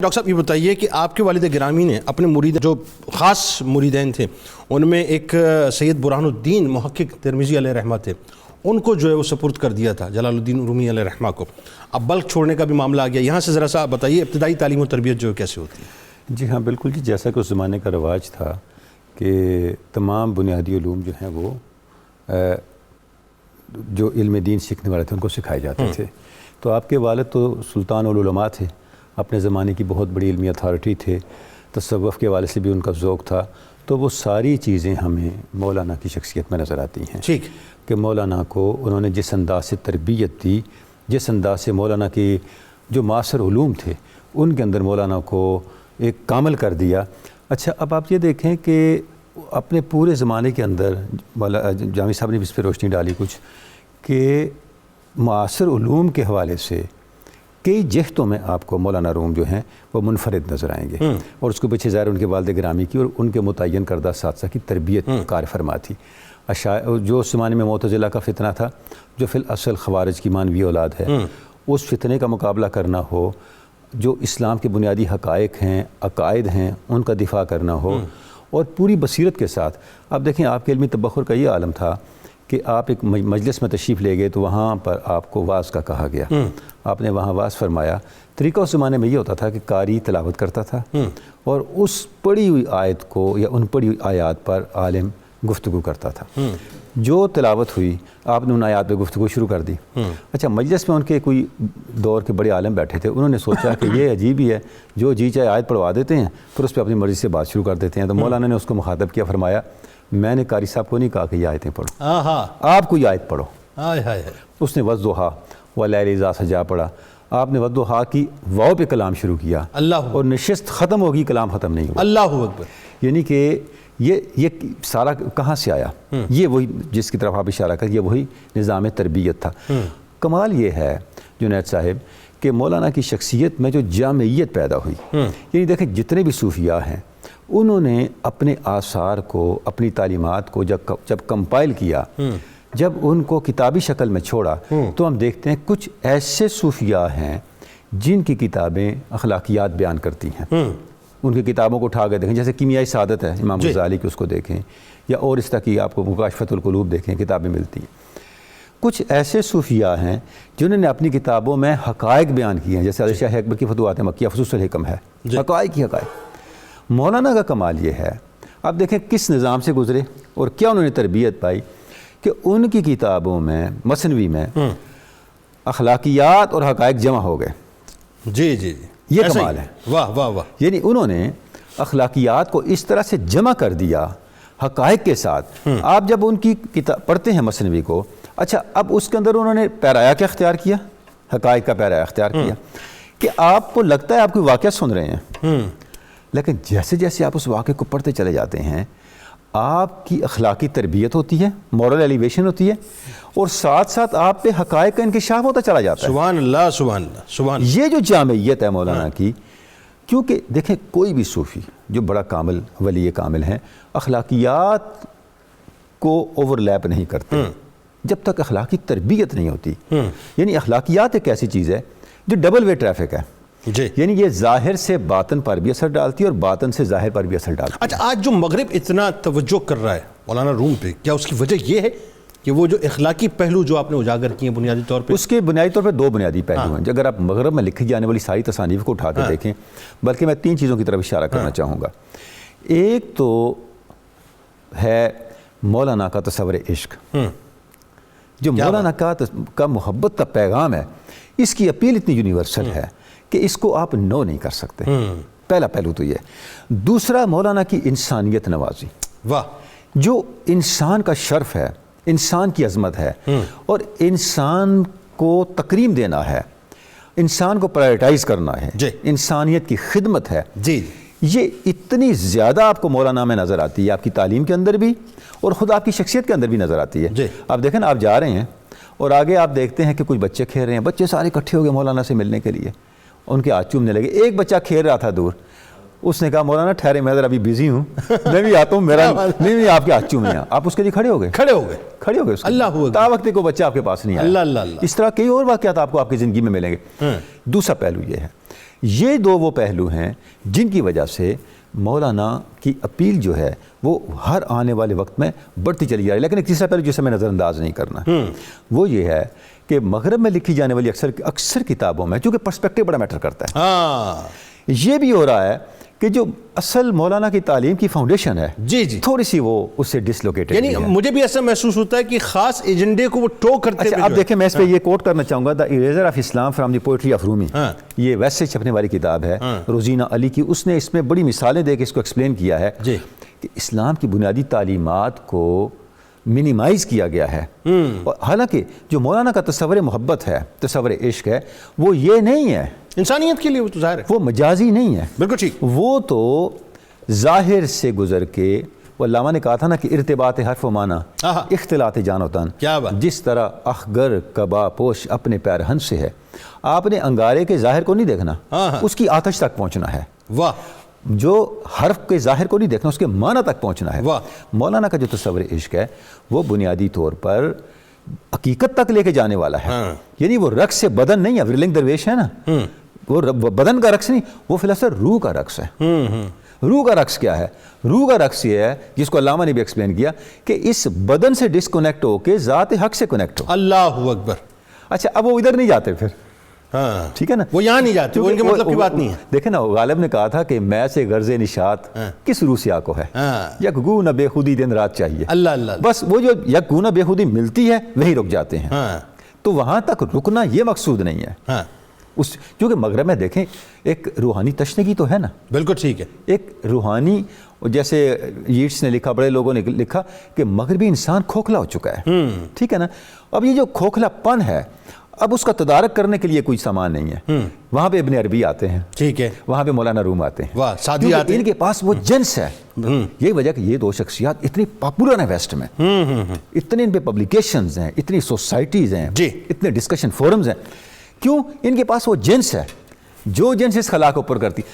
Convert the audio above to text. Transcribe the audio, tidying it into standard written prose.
Doctor صاحب یہ بتائیے کہ آپ کے والد گرامی نے اپنے مرید جو خاص مریدین تھے ان میں ایک سید برہان الدین محقق ترمذی علیہ رحمہ تھے، ان کو جو ہے وہ سپرد کر دیا تھا جلال الدین رومی علیہ رحمہ کو۔ اب بلک چھوڑنے کا بھی معاملہ آ گیا، یہاں سے ذرا سا بتائیے ابتدائی تعلیم و تربیت جو ہے کیسے ہوتی ہے؟ جی ہاں بالکل جی، جیسا کہ اس زمانے کا رواج تھا کہ تمام بنیادی علوم جو ہیں وہ جو علم دین سیکھنے والے تھے ان کو سکھائے جاتے تھے۔ تو آپ کے والد تو سلطان العلماء تھے، اپنے زمانے کی بہت بڑی علمی اتھارٹی تھے، تصوف کے والے سے بھی ان کا ذوق تھا، تو وہ ساری چیزیں ہمیں مولانا کی شخصیت میں نظر آتی ہیں ٹھیک کہ مولانا کو انہوں نے جس انداز سے تربیت دی، جس انداز سے مولانا کی جو معاصر علوم تھے ان کے اندر مولانا کو ایک کامل کر دیا۔ اچھا اب آپ یہ دیکھیں کہ اپنے پورے زمانے کے اندر جامی صاحب نے بھی اس پہ روشنی ڈالی کچھ کہ معاصر علوم کے حوالے سے کئی جہتوں میں آپ کو مولانا روم جو ہیں وہ منفرد نظر آئیں گے، اور اس کے پیچھے ظاہر ان کے والد گرامی کی اور ان کے متعین کردہ اساتذہ کی تربیت کار فرما تھی۔ جو اس زمانے میں معتزلہ کا فتنہ تھا، جو فی الاصل خوارج کی مانوی اولاد ہے، اس فتنے کا مقابلہ کرنا ہو، جو اسلام کے بنیادی حقائق ہیں، عقائد ہیں، ان کا دفاع کرنا ہو، اور پوری بصیرت کے ساتھ۔ آپ دیکھیں آپ کے علمی تبخر کا یہ عالم تھا کہ آپ ایک مجلس میں تشریف لے گئے تو وہاں پر آپ کو واعظ کا کہا گیا، آپ نے وہاں واعظ فرمایا۔ طریقہ اس زمانے میں یہ ہوتا تھا کہ قاری تلاوت کرتا تھا اور اس پڑھی ہوئی آیت کو یا ان پڑھی ہوئی آیات پر عالم گفتگو کرتا تھا۔ جو تلاوت ہوئی آپ نے ان آیات پہ گفتگو شروع کر دی۔ اچھا مجلس میں ان کے کوئی دور کے بڑے عالم بیٹھے تھے، انہوں نے سوچا کہ یہ عجیب ہی ہے، جو جی چاہے آیت پڑھوا دیتے ہیں پھر اس پہ اپنی مرضی سے بات شروع کر دیتے ہیں۔ تو مولانا نے اس کو مخاطب کیا، فرمایا میں نے قاری صاحب کو نہیں کہا کہ یہ آیتیں پڑھو، آپ کوئی آیت پڑھو۔ اس نے والضحیٰ واللیل اذا سجا پڑھا، آپ نے والضحیٰ کی واو پہ کلام شروع کیا، اور نشست ختم ہوگی کلام ختم نہیں ہوا۔ اللہ اکبر۔ یعنی کہ یہ سارا کہاں سے آیا؟ یہ وہی جس کی طرف آپ اشارہ کر، یہ وہی نظام تربیت تھا۔ کمال یہ ہے جنید صاحب کہ مولانا کی شخصیت میں جو جامعیت پیدا ہوئی، یعنی دیکھیں جتنے بھی صوفیاء ہیں انہوں نے اپنے آثار کو، اپنی تعلیمات کو جب کمپائل کیا، جب ان کو کتابی شکل میں چھوڑا، تو ہم دیکھتے ہیں کچھ ایسے صوفیاء ہیں جن کی کتابیں اخلاقیات بیان کرتی ہیں۔ ان کی کتابوں کو اٹھا کے دیکھیں، جیسے کیمیائی سعادت ہے امام غزالی کی، اس کو دیکھیں، یا اور اس طرح کی آپ کو مکاشفۃ القلوب دیکھیں، کتابیں ملتی ہیں۔ کچھ ایسے صوفیاء ہیں جنہوں نے اپنی کتابوں میں حقائق بیان کیے ہیں، جیسے علی شاہ اکبر کی فتوحات مکیہ فصوص الحکم ہے، حقائق ہی حقائق۔ مولانا کا کمال یہ ہے، آپ دیکھیں کس نظام سے گزرے اور کیا انہوں نے تربیت پائی کہ ان کی کتابوں میں مثنوی میں اخلاقیات اور حقائق جمع ہو گئے۔ جی جی یہ کمال ہے، واہ واہ واہ۔ یعنی انہوں نے اخلاقیات کو اس طرح سے جمع کر دیا حقائق کے ساتھ۔ آپ جب ان کی کتاب پڑھتے ہیں مثنوی کو، اچھا اب اس کے اندر انہوں نے پیرایا کیا اختیار کیا؟ حقائق کا پیرایا اختیار کیا کہ آپ کو لگتا ہے آپ کوئی واقعہ سن رہے ہیں، لیکن جیسے جیسے آپ اس واقعے کو پڑھتے چلے جاتے ہیں آپ کی اخلاقی تربیت ہوتی ہے، مورل ایلیویشن ہوتی ہے، اور ساتھ ساتھ آپ پہ حقائق کا انکشاف ہوتا چلا جاتا ہے۔ سبحان اللہ سبحان اللہ سبحان اللہ۔ یہ جو جامعیت ہے مولانا کی، کیونکہ دیکھیں کوئی بھی صوفی جو بڑا کامل ولی کامل ہیں اخلاقیات کو اوور لیپ نہیں کرتے جب تک اخلاقی تربیت نہیں ہوتی۔ یعنی اخلاقیات ایک ایسی چیز ہے جو ڈبل وے ٹریفک ہے، یعنی یہ ظاہر سے باطن پر بھی اثر ڈالتی ہے اور باطن سے ظاہر پر بھی اثر ڈالتی ہے۔ اچھا آج جو مغرب اتنا توجہ کر رہا ہے مولانا روم پہ، کیا اس کی وجہ یہ ہے کہ وہ جو اخلاقی پہلو جو آپ نے اجاگر کیے ہیں بنیادی طور پہ؟ اس کے بنیادی طور پہ دو بنیادی پہلو ہیں۔ اگر آپ مغرب میں لکھی جانے والی ساری تصانیف کو اٹھا کے دیکھیں، بلکہ میں تین چیزوں کی طرف اشارہ کرنا چاہوں گا۔ ایک تو ہے مولانا کا تصور عشق، جو مولانا کا محبت کا پیغام ہے، اس کی اپیل اتنی یونیورسل ہے کہ اس کو آپ نو نہیں کر سکتے۔ پہلا پہلو تو یہ۔ دوسرا مولانا کی انسانیت نوازی، واہ، جو انسان کا شرف ہے، انسان کی عظمت ہے، اور انسان کو تکریم دینا ہے، انسان کو پرائرٹائز کرنا ہے، انسانیت کی خدمت ہے، یہ اتنی زیادہ آپ کو مولانا میں نظر آتی ہے، آپ کی تعلیم کے اندر بھی اور خود آپ کی شخصیت کے اندر بھی نظر آتی ہے۔ آپ دیکھیں نا، آپ جا رہے ہیں اور آگے آپ دیکھتے ہیں کہ کچھ بچے کھیل رہے ہیں، بچے سارے اکٹھے ہو گئے مولانا سے ملنے کے لیے، ان کے ہاتھ چومنے لگے۔ ایک بچہ کھیل رہا تھا دور، اس نے کہا مولانا ٹھہرے، میں ذرا ابھی بزی ہوں، میں بھی آتا ہوں، میرا نہیں آپ کے ہاتھ چومے ہیں۔ آپ اس کے لیے کھڑے ہو گئے، اللہ تا وقت کو بچہ آپ کے پاس نہیں آیا۔ اس طرح کئی اور واقعات آپ کو آپ کی زندگی میں ملیں گے۔ دوسرا پہلو یہ ہے یہ دو وہ پہلو ہیں جن کی وجہ سے مولانا کی اپیل جو ہے وہ ہر آنے والے وقت میں بڑھتی چلی جا رہی ہے. لیکن ایک تیسرا پہلو جسے میں نظر انداز نہیں کرنا, وہ یہ ہے کہ مغرب میں لکھی جانے والی اکثر کتابوں میں چونکہ پرسپیکٹو بڑا میٹر کرتا ہے, یہ بھی ہو رہا ہے کہ جو اصل مولانا کی تعلیم کی فاؤنڈیشن ہے جی جی تھوڑی سی وہ اس سے ڈسلوکیٹڈ یعنی مجھے بھی ایسا محسوس ہوتا ہے کہ خاص ایجنڈے کو وہ ٹو کرتے اچھا اب دیکھیں میں اس پہ یہ کوٹ کرنا چاہوں گا, the eraser of Islam from the poetry of Rumi, یہ ویسے چھپنے والی کتاب ہے روزینہ علی کی. اس نے اس میں بڑی مثالیں دے کے اس کو ایکسپلین کیا ہے کہ اسلام کی بنیادی تعلیمات کو منیمائز کیا گیا ہے. اور حالانکہ جو مولانا کا تصور محبت ہے, تصور عشق ہے, وہ یہ نہیں ہے انسانیت کے لیے, وہ تو ظاہر ہے, وہ مجازی نہیں ہے. بالکل ٹھیک. وہ تو ظاہر سے گزر کے, وہ علامہ نے کہا تھا نا کہ ارتباط حرف و معنی اختلاط جان و تن, جس طرح اخگر کبا پوش اپنے پیرہن سے ہے, آپ نے انگارے کے ظاہر کو نہیں دیکھنا, اس کی آتش تک پہنچنا ہے. واہ. جو حرف کے ظاہر کو نہیں دیکھنا, اس کے معنی تک پہنچنا ہے. مولانا کا جو تصور عشق ہے وہ بنیادی طور پر حقیقت تک لے کے جانے والا ہے. یعنی وہ رقص سے بدن نہیں ہے, ورلنگ درویش ہے نا, وہ بدن کا رقص نہیں, وہ فی الحال روح کا رقص ہے. روح کا رقص کیا ہے؟ روح کا رقص یہ ہے جس کو علامہ نے بھی ایکسپلین کیا کہ اس بدن سے ڈسکنیکٹ ہو کے ذات حق سے کنیکٹ ہو. اللہ اکبر. اچھا اب وہ ادھر نہیں جاتے پھر, ٹھیک ہے نا, وہ یہاں نہیں جاتے, وہ ان کے مطلب کی بات نہیں ہے. دیکھیں نا, غالب نے کہا تھا کہ میں سے غرض نشاط کس روح سیاہ کو ہے, یک گو نہ بے خودی دن رات چاہیے. اللہ اللہ. بس وہ جو یک گو نہ بے خودی ملتی ہے وہیں رک جاتے ہیں. تو وہاں تک رکنا یہ مقصود نہیں ہے. کیونکہ مغرب میں دیکھیں ایک روحانی تشنگی تو ہے نا. بالکل ٹھیک ہے. ایک روحانی, جیسے ییٹس نے لکھا, بڑے لوگوں نے لکھا کہ مغربی انسان کھوکھلا ہو چکا ہے, ٹھیک ہے نا. اب یہ جو کھوکھلا پن ہے, اب اس کا تدارک کرنے کے لیے کوئی سامان نہیں ہے. وہاں پہ ابن عربی آتے ہیں, ٹھیک ہے, وہاں پہ مولانا روم آتے ہیں, سادی آتے ہیں, ان کے پاس وہ جنس ہے. یہی وجہ کہ یہ دو شخصیات اتنی پاپولر ہیں ویسٹ میں, اتنے ان پہ پبلیکیشنز ہیں, اتنی سوسائٹیز ہیں, اتنے ڈسکشن فورمز ہیں. کیوں؟ ان کے پاس وہ جنس ہے جو جنس اس خلا کو پر کرتی.